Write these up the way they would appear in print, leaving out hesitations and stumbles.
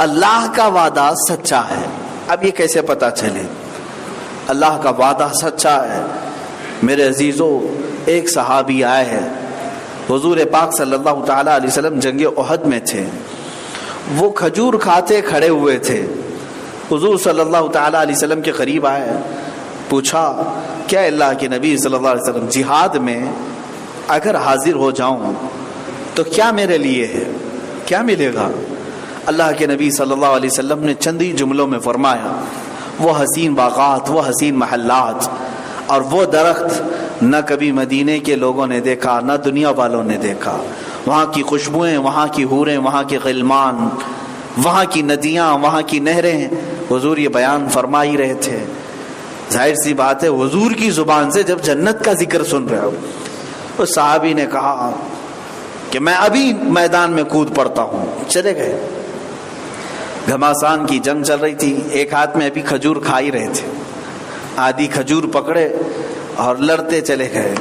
اللہ کا وعدہ سچا ہے۔ اب یہ کیسے پتا چلے اللہ کا وعدہ سچا ہے؟ میرے عزیزو، ایک صحابی آئے ہیں، حضور پاک صلی اللہ تعالی علیہ وسلم جنگ احد میں تھے، وہ کھجور کھاتے کھڑے ہوئے تھے، حضور صلی اللہ تعالی علیہ وسلم کے قریب آئے، پوچھا کیا اللہ کے نبی صلی اللہ علیہ وسلم جہاد میں اگر حاضر ہو جاؤں تو کیا میرے لیے ہے، کیا ملے گا؟ اللہ کے نبی صلی اللہ علیہ وسلم نے چند ہی جملوں میں فرمایا، وہ حسین باغات، وہ حسین محلات اور وہ درخت نہ کبھی مدینے کے لوگوں نے دیکھا نہ دنیا والوں نے دیکھا، وہاں کی خوشبوئیں، وہاں کی حوریں، وہاں کے غلمان، وہاں کی ندیاں، وہاں کی نہریں، حضور یہ بیان فرما ہی رہے تھے۔ ظاہر سی بات ہے حضور کی زبان سے جب جنت کا ذکر سن رہے ہو، اس صحابی نے کہا کہ میں ابھی میدان میں کود پڑتا ہوں۔ چلے گئے، گھماسان کی جنگ چل رہی تھی، ایک ہاتھ میں ابھی کھجور کھا ہی رہے تھے، آدھی کھجور پکڑے اور لڑتے چلے گئے،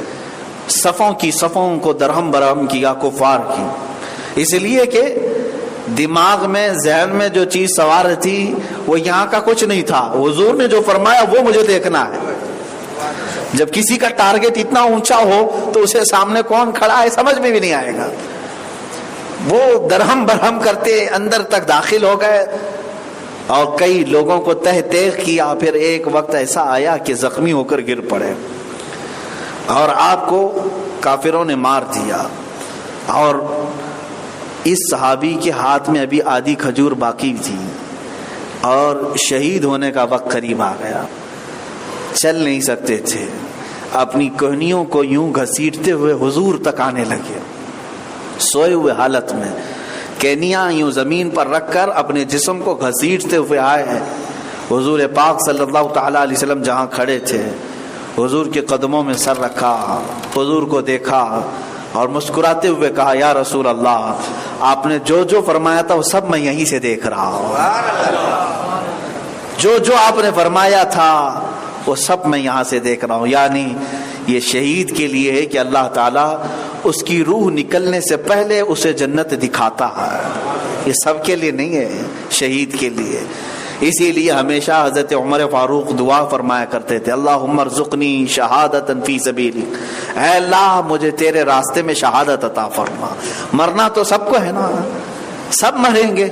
صفوں کی صفوں کو درہم برہم کیا کفار کی، اس لیے کہ دماغ میں ذہن میں جو چیز سوار تھی وہ یہاں کا کچھ نہیں تھا، حضور نے جو فرمایا وہ مجھے دیکھنا ہے۔ جب کسی کا ٹارگٹ اتنا اونچا ہو تو اسے سامنے کون کھڑا ہے سمجھ میں بھی نہیں آئے گا۔ وہ درہم برہم کرتے اندر تک داخل ہو گئے اور کئی لوگوں کو تہ تیغ کیا، پھر ایک وقت ایسا آیا کہ زخمی ہو کر گر پڑے اور آپ کو کافروں نے مار دیا، اور اس صحابی کے ہاتھ میں ابھی آدھی کھجور باقی تھی اور شہید ہونے کا وقت قریب آ گیا، چل نہیں سکتے تھے، اپنی کوہنیوں کو یوں گھسیٹتے ہوئے حضور تک آنے لگے، سوئے ہوئے حالت میں کینیاں یوں زمین پر رکھ کر اپنے جسم کو گھسیٹتے ہوئے آئے ہیں۔ حضور پاک صلی اللہ تعالی علیہ وسلم جہاں کھڑے تھے، حضور کے قدموں میں سر رکھا، حضور کو دیکھا اور مسکراتے ہوئے کہا، یا رسول اللہ، آپ نے جو جو فرمایا تھا وہ سب میں یہیں سے دیکھ رہا ہوں، جو جو آپ نے فرمایا تھا وہ سب میں یہاں سے دیکھ رہا ہوں۔ یعنی یہ شہید کے لیے ہے کہ اللہ تعالیٰ اس کی روح نکلنے سے پہلے اسے جنت دکھاتا ہے، یہ سب کے لیے نہیں ہے، شہید کے لیے۔ اسی لیے ہمیشہ حضرت عمر فاروق دعا فرمایا کرتے تھے، اللہم ارزقنی شہادتا فی سبیلک، اے اللہ مجھے تیرے راستے میں شہادت عطا فرما۔ مرنا تو سب کو ہے نا، سب مریں گے،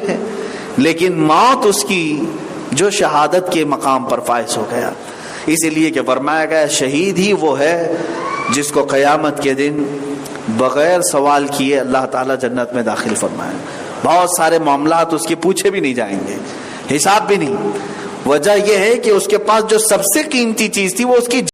لیکن موت اس کی جو شہادت کے مقام پر فائز ہو گیا، اسی لیے کہ فرمایا گیا شہید ہی وہ ہے جس کو قیامت کے دن بغیر سوال کیے اللہ تعالیٰ جنت میں داخل فرمائے۔ بہت سارے معاملات اس کے پوچھے بھی نہیں جائیں گے، حساب بھی نہیں۔ وجہ یہ ہے کہ اس کے پاس جو سب سے قیمتی چیز تھی وہ اس کی